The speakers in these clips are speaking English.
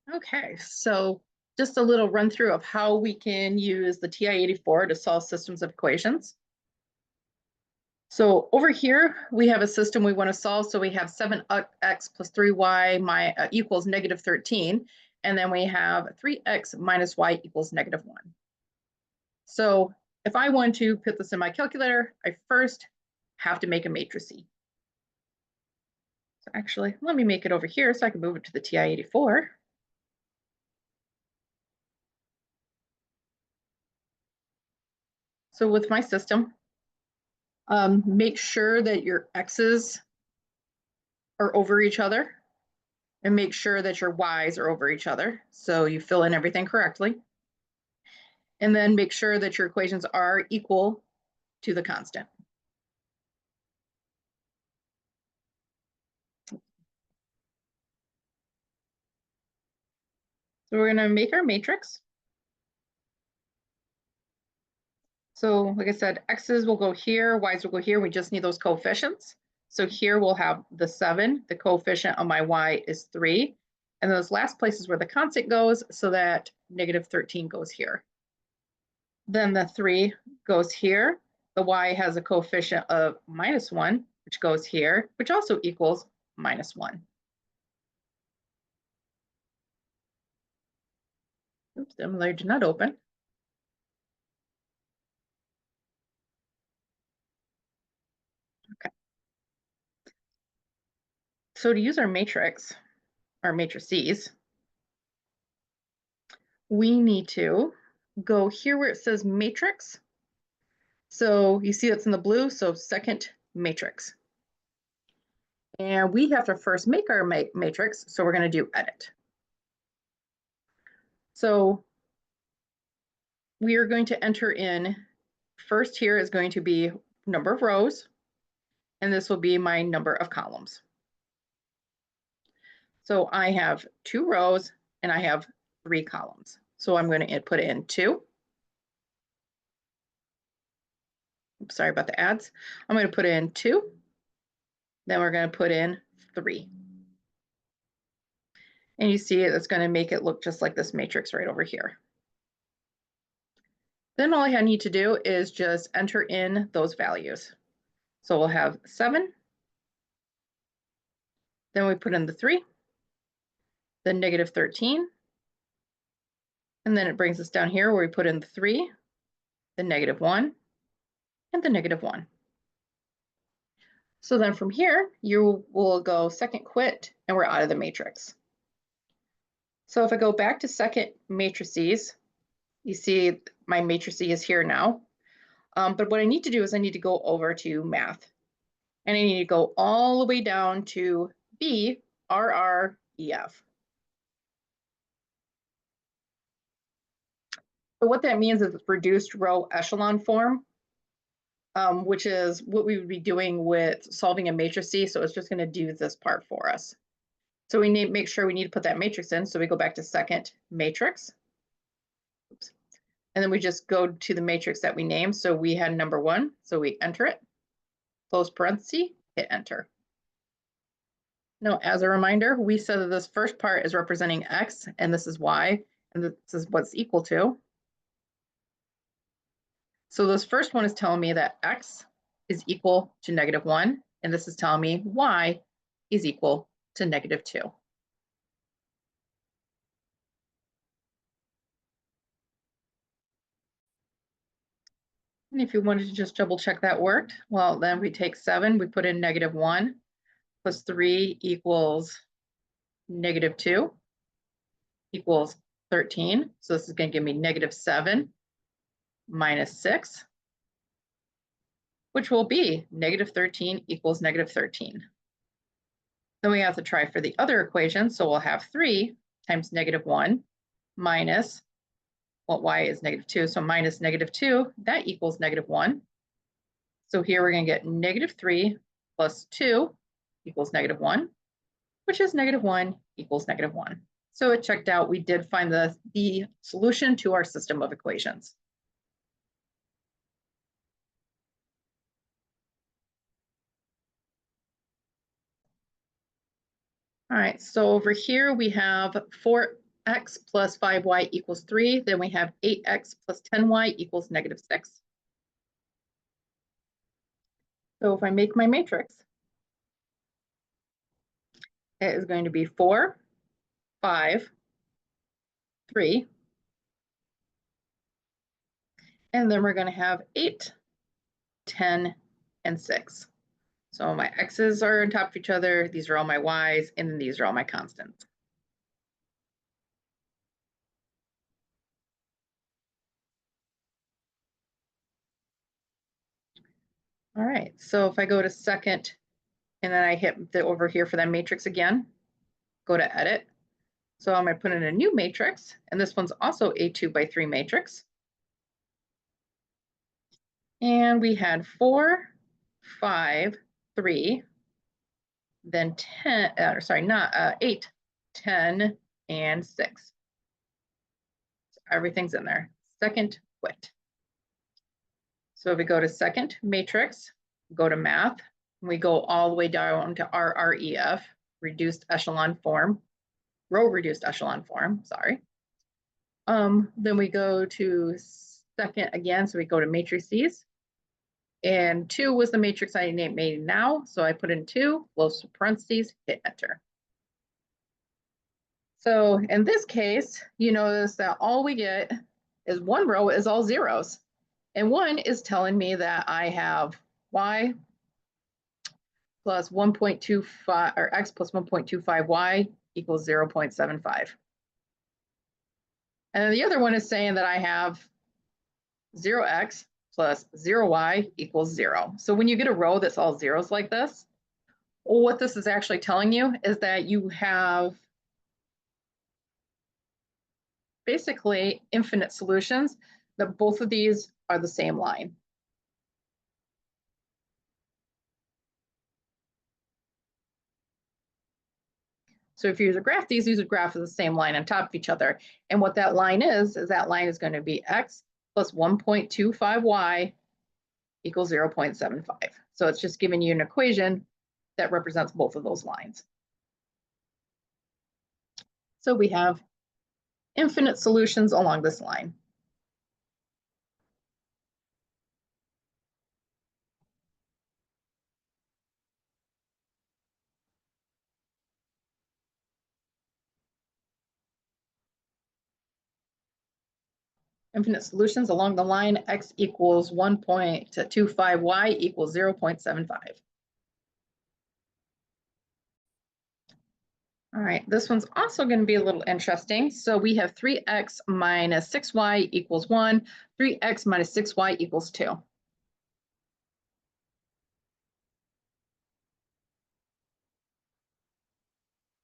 Okay, so just a little run through of how we can use the TI-84 to solve systems of equations. So over here, we have a system we want to solve. So we have 7x plus 3y equals negative 13. And then we have 3x minus y equals negative 1. So if I want to put this in my calculator, I first have to make a matrix. So actually, let me make it over here so I can move it to the TI-84. So with my system, make sure that your x's are over each other and make sure that your y's are over each other. So you fill in everything correctly. And then make sure that your equations are equal to the constant. So we're going to make our matrix. So like I said, x's will go here, y's will go here. We just need those coefficients. So here we'll have the 7. The coefficient on my y is 3. And those last places where the constant goes, so that negative 13 goes here. Then the 3 goes here. The y has a coefficient of -1, which goes here, which also equals -1. Oops, the emulator did not open. Okay. So to use our matrix, our matrices, we need to go here where it says matrix. So you see that's in the blue, so second matrix. And we have to first make our matrix, so we're going to do edit. So we are going to enter in, first here is going to be number of rows, and this will be my number of columns. So I have 2 rows and I have 3 columns. So I'm going to put in 2. Oops, sorry about the ads. I'm going to put in 2. Then we're going to put in 3. And you see it's going to make it look just like this matrix right over here. Then all I need to do is just enter in those values. So we'll have 7. Then we put in the 3, then negative 13. And then it brings us down here where we put in the 3, the negative 1, and the negative 1. So then from here, you will go second quit, and we're out of the matrix. So if I go back to second matrices, you see my matrix is here now. But what I need to do is I need to go over to math. And I need to go all the way down to B, R, R, E, F. So what that means is reduced row echelon form, which is what we would be doing with solving a matrix C. So it's just going to do this part for us. So we need to make sure we need to put that matrix in. So we go back to second matrix. Oops. And then we just go to the matrix that we named. So we had number 1. So we enter it, close parenthesis, hit enter. Now, as a reminder, we said that this first part is representing X and this is Y, and this is what's equal to. So this first one is telling me that X is equal to -1, and this is telling me Y is equal to -2. And if you wanted to just double check that worked, well, then we take 7, we put in -1, plus 3 equals -2, equals 13. So this is going to give me -7 minus 6, which will be -13 equals -13. Then we have to try for the other equation. So we'll have 3 times -1 minus, well, y is -2, so minus -2, that equals -1. So here we're going to get -3 plus 2 equals -1, which is -1 equals -1. So it checked out. We did find the solution to our system of equations. All right, so over here we have 4 x plus 5y equals 3. Then we have 8x plus 10y equals -6. So if I make my matrix, it is going to be 4, 5, 3, and then we're going to have 8, 10, and 6. So my x's are on top of each other. These are all my y's, and then these are all my constants. All right, so if I go to second, and then I hit the over here for that matrix again, go to edit. So I'm going to put in a new matrix, and this one's also a 2x3 matrix. And we had 4, 5, 3, then 10, sorry, not 8, 10, and 6. So everything's in there. Second quit. So if we go to second matrix, go to math, and we go all the way down to RREF, reduced echelon form, row reduced echelon form, sorry. Then we go to second again, so we go to matrices. And 2 was the matrix I made now, so I put in 2, close parentheses, hit enter. So in this case, you notice that all we get is one row is all zeros. And 1 is telling me that I have y plus 1.25, or x plus 1.25y equals 0.75. And then the other one is saying that I have 0x plus 0y equals 0. So when you get a row that's all zeros like this, what this is actually telling you is that you have basically infinite solutions, that both of these are the same line. So if you use a graph, these would graph the same line on top of each other. And what that line is that line is going to be x plus 1.25y equals 0.75. So it's just giving you an equation that represents both of those lines. So we have infinite solutions along this line. Infinite solutions along the line x equals 1.25y equals 0.75. All right, this one's also going to be a little interesting. So we have 3x minus 6y equals 1, 3x minus 6y equals 2.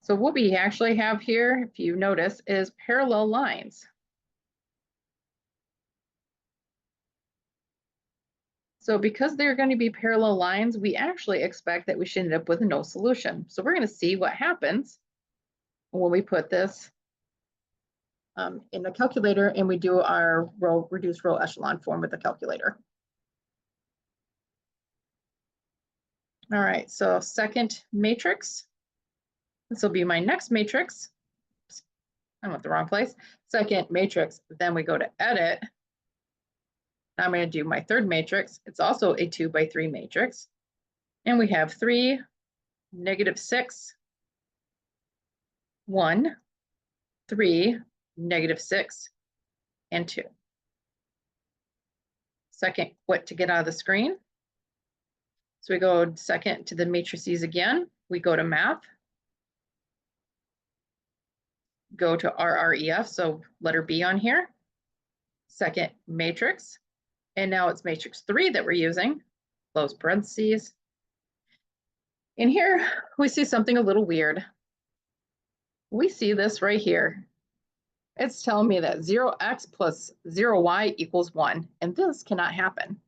So what we actually have here, if you notice, is parallel lines. So because they're going to be parallel lines, we actually expect that we should end up with no solution. So we're going to see what happens when we put this in the calculator and we do our reduced row echelon form with the calculator. All right, so second matrix. This will be my next matrix. I went the wrong place. Second matrix, then we go to edit. Now I'm going to do my third matrix. It's also a 2x3 matrix. And we have 3, -6, 1, 3, -6, and 2. Second quit to get out of the screen. So we go second to the matrices again. We go to math. Go to RREF, so letter B on here. Second matrix. And now it's matrix 3 that we're using. Close parentheses. And here we see something a little weird. We see this right here. It's telling me that 0x plus 0y equals 1, and this cannot happen.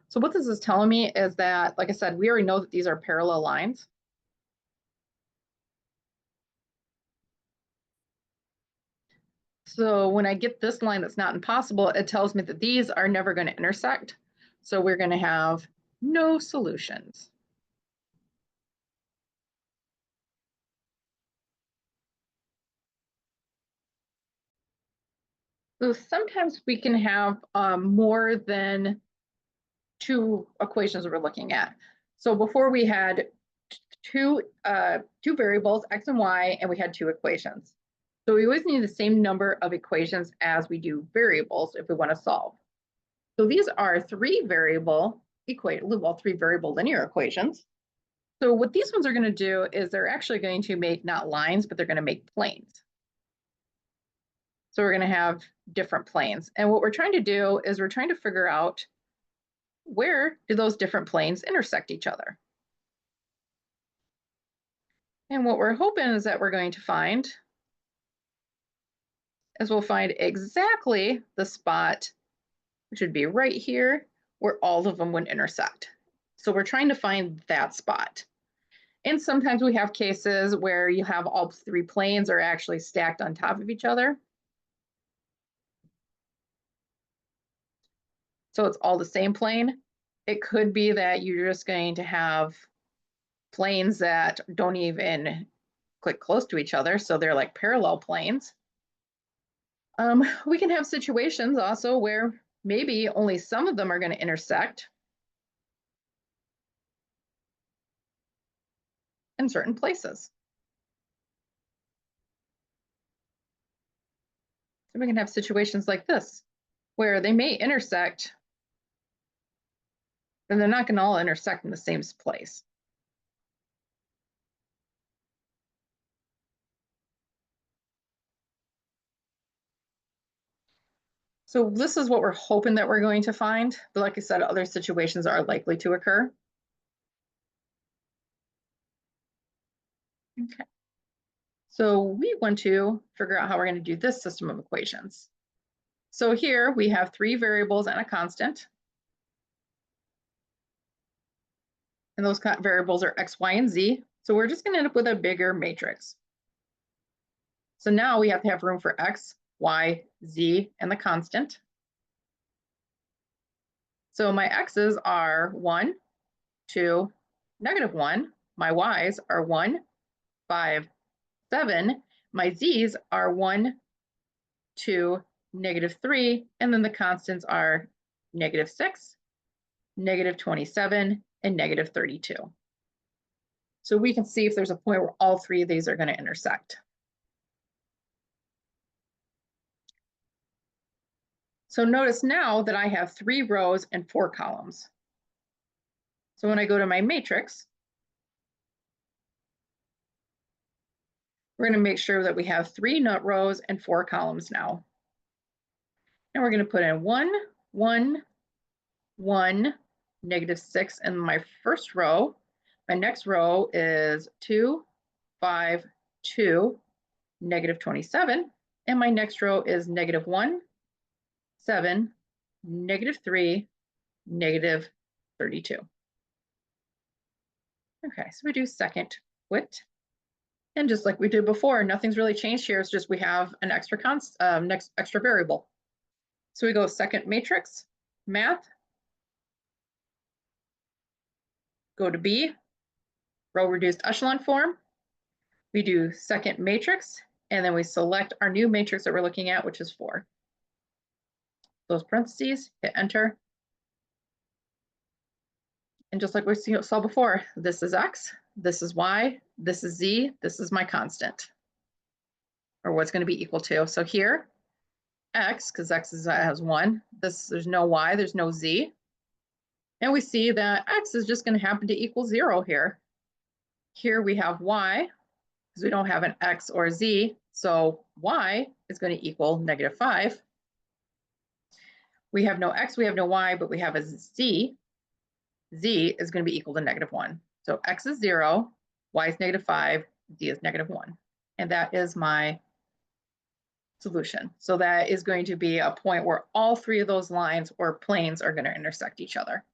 So what this is telling me is that, like I said, we already know that these are parallel lines. So when I get this line that's not impossible, it tells me that these are never going to intersect. So we're going to have no solutions. So sometimes we can have more than two equations we're looking at. So before we had two variables, x and y, and we had two equations. So we always need the same number of equations as we do variables if we want to solve. So these are three variable linear equations. So what these ones are going to do is they're actually going to make not lines, but they're going to make planes. So we're going to have different planes. And what we're trying to do is we're trying to figure out where do those different planes intersect each other. And what we're hoping is that we're going to find is we'll find exactly the spot, which would be right here, where all of them would intersect. So we're trying to find that spot. And sometimes we have cases where you have all three planes are actually stacked on top of each other. So it's all the same plane. It could be that you're just going to have planes that don't even click close to each other. So they're like parallel planes. We can have situations also where maybe only some of them are going to intersect in certain places. So we can have situations like this, where they may intersect, and they're not going to all intersect in the same place. So this is what we're hoping that we're going to find. But like I said, other situations are likely to occur. Okay. So we want to figure out how we're going to do this system of equations. So here we have three variables and a constant. And those variables are x, y, and z. So we're just going to end up with a bigger matrix. So now we have to have room for x, y, z, and the constant. So my x's are 1, 2, -1. My y's are 1, 5, 7. My z's are 1, 2, -3. And then the constants are -6, -27, and -32. So we can see if there's a point where all three of these are going to intersect. So notice now that I have 3 rows and 4 columns. So when I go to my matrix, we're going to make sure that we have 3 rows and 4 columns now. And we're going to put in 1, 1, 1, -6 in my first row. My next row is 2, 5, 2, -27. And my next row is -1, 7, -3, -32. Okay, so we do second quit. And just like we did before, nothing's really changed here. It's just we have an extra extra variable. So we go second matrix, math, go to B, row reduced echelon form. We do second matrix, and then we select our new matrix that we're looking at, which is 4. Those parentheses, hit enter. And just like we saw before, this is x, this is y, this is z, this is my constant, or what's going to be equal to. So here, x, because x has 1, there's no y, there's no z. And we see that x is just going to happen to equal 0 here. Here we have y, because we don't have an x or z, so y is going to equal -5. We have no x, we have no y, but we have a z. Z is going to be equal to -1. So x is 0, y is -5, z is -1. And that is my solution. So that is going to be a point where all 3 of those lines or planes are going to intersect each other.